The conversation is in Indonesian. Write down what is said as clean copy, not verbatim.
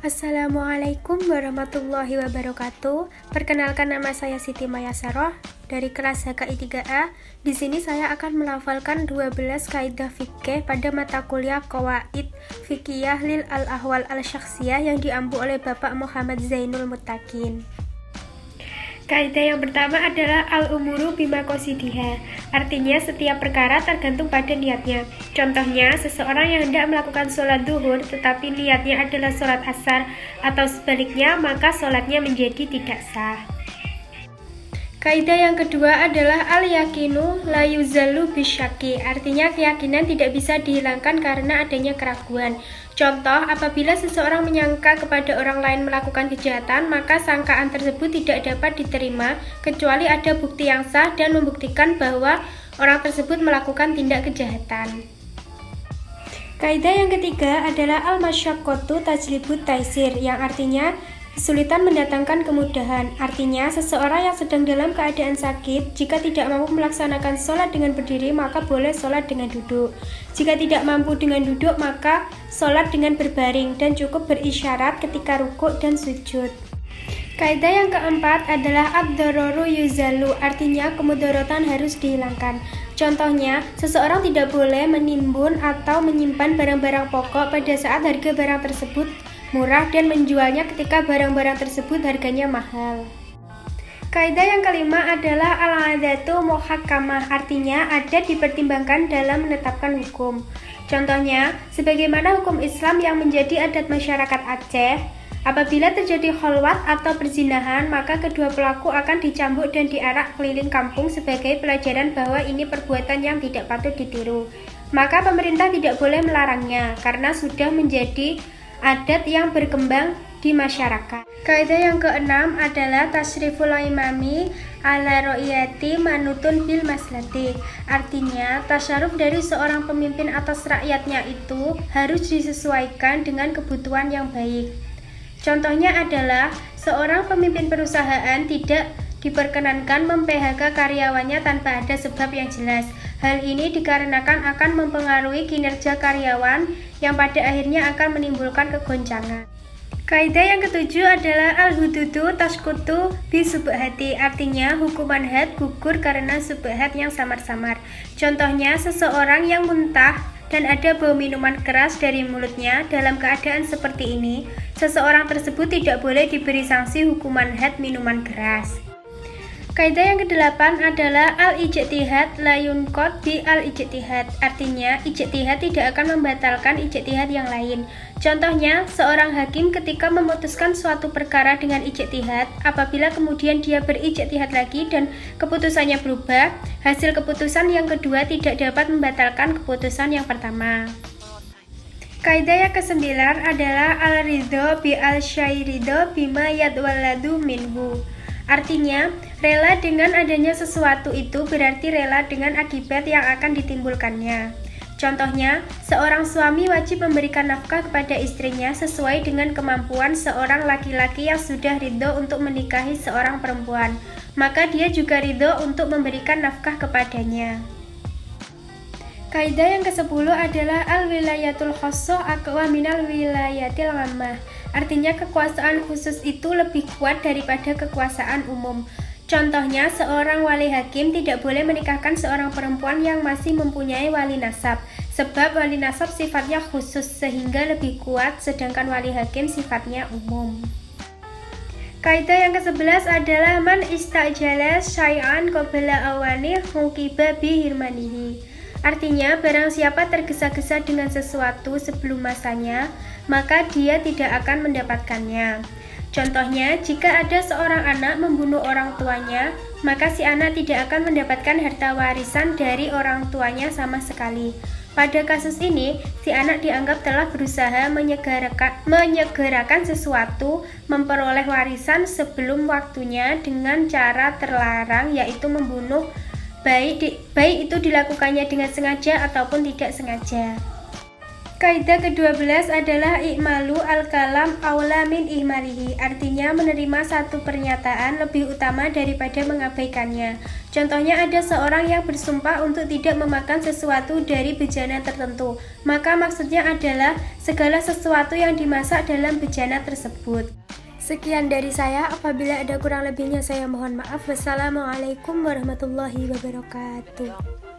Assalamualaikum warahmatullahi wabarakatuh. Perkenalkan, nama saya Siti Mayasaroh dari kelas HKI 3A. Di sini saya akan melafalkan 12 kaidah fikih pada mata kuliah Qawaid Fiqhiyah lil Al-Ahwal Al-Syakhsiyah yang diampu oleh Bapak Muhammad Zainul Muttaqin. Kaidah yang pertama adalah al-umuru bima qasidiha. Artinya setiap perkara tergantung pada niatnya. Contohnya, seseorang yang hendak melakukan sholat duhur tetapi niatnya adalah sholat asar atau sebaliknya, maka sholatnya menjadi tidak sah. Kaidah yang kedua adalah al-yakinu la yuzalu bisyaki. Artinya keyakinan tidak bisa dihilangkan karena adanya keraguan. Contoh, apabila seseorang menyangka kepada orang lain melakukan kejahatan, maka sangkaan tersebut tidak dapat diterima kecuali ada bukti yang sah dan membuktikan bahwa orang tersebut melakukan tindak kejahatan. Kaidah yang ketiga adalah al-masyaqqatu tajlibut taisir, yang artinya kesulitan mendatangkan kemudahan. Artinya, seseorang yang sedang dalam keadaan sakit, jika tidak mampu melaksanakan sholat dengan berdiri, maka boleh sholat dengan duduk. Jika tidak mampu dengan duduk, maka sholat dengan berbaring dan cukup berisyarat ketika rukuk dan sujud. Kaidah yang keempat adalah ad-dararu yuzalu, artinya kemudaratan harus dihilangkan. Contohnya, seseorang tidak boleh menimbun atau menyimpan barang-barang pokok pada saat harga barang tersebut murah dan menjualnya ketika barang-barang tersebut harganya mahal. Kaidah yang kelima adalah al-adatu muhakkamah, artinya adat dipertimbangkan dalam menetapkan hukum. Contohnya, sebagaimana hukum Islam yang menjadi adat masyarakat Aceh, apabila terjadi kholwat atau perzinahan, maka kedua pelaku akan dicambuk dan diarak keliling kampung sebagai pelajaran bahwa ini perbuatan yang tidak patut ditiru. Maka pemerintah tidak boleh melarangnya karena sudah menjadi adat yang berkembang di masyarakat. Kaidah yang keenam adalah tasriful imami ala ro'iyati manutun bil maslati. Artinya, tasyaruf dari seorang pemimpin atas rakyatnya itu harus disesuaikan dengan kebutuhan yang baik. Contohnya adalah seorang pemimpin perusahaan tidak diperkenankan mem-PHK karyawannya tanpa ada sebab yang jelas. Hal ini dikarenakan akan mempengaruhi kinerja karyawan yang pada akhirnya akan menimbulkan kegoncangan. Kaidah yang ketujuh adalah al-hududu tasqutu bi subhati, artinya hukuman had gugur karena subhat yang samar-samar. Contohnya, seseorang yang muntah dan ada bau minuman keras dari mulutnya. Dalam keadaan seperti ini, seseorang tersebut tidak boleh diberi sanksi hukuman had minuman keras. Kaidah yang kedelapan adalah al-ijtihad la yunqad bi al-ijtihad, artinya ijtihad tidak akan membatalkan ijtihad yang lain. Contohnya, seorang hakim ketika memutuskan suatu perkara dengan ijtihad, apabila kemudian dia berijtihad lagi dan keputusannya berubah, hasil keputusan yang kedua tidak dapat membatalkan keputusan yang pertama. Kaidah yang kesembilan adalah al-ridho bi al-syairidho bima yadwaladu minhu. Artinya, rela dengan adanya sesuatu itu berarti rela dengan akibat yang akan ditimbulkannya. Contohnya, seorang suami wajib memberikan nafkah kepada istrinya sesuai dengan kemampuan seorang laki-laki yang sudah ridho untuk menikahi seorang perempuan, maka dia juga ridho untuk memberikan nafkah kepadanya. Kaidah yang ke-10 adalah al-wilayatul khosoh aqwa minal wilayatil ammah. Artinya kekuasaan khusus itu lebih kuat daripada kekuasaan umum. Contohnya, seorang wali hakim tidak boleh menikahkan seorang perempuan yang masih mempunyai wali nasab, sebab wali nasab sifatnya khusus sehingga lebih kuat, sedangkan wali hakim sifatnya umum. Kaidah yang ke-11 adalah man istajala syai'an qabla awani huqiba bi hirmanihi. Artinya, barang siapa tergesa-gesa dengan sesuatu sebelum masanya, maka dia tidak akan mendapatkannya. Contohnya, jika ada seorang anak membunuh orang tuanya, maka si anak tidak akan mendapatkan harta warisan dari orang tuanya sama sekali. Pada kasus ini, si anak dianggap telah berusaha menyegerakan sesuatu memperoleh warisan sebelum waktunya dengan cara terlarang, yaitu membunuh, baik itu dilakukannya dengan sengaja ataupun tidak sengaja. Kaidah ke-12 adalah i'malu al-kalam aula min ihmalihi, artinya menerima satu pernyataan lebih utama daripada mengabaikannya. Contohnya ada seorang yang bersumpah untuk tidak memakan sesuatu dari bejana tertentu, maka maksudnya adalah segala sesuatu yang dimasak dalam bejana tersebut. Sekian dari saya, apabila ada kurang lebihnya saya mohon maaf. Wassalamualaikum warahmatullahi wabarakatuh.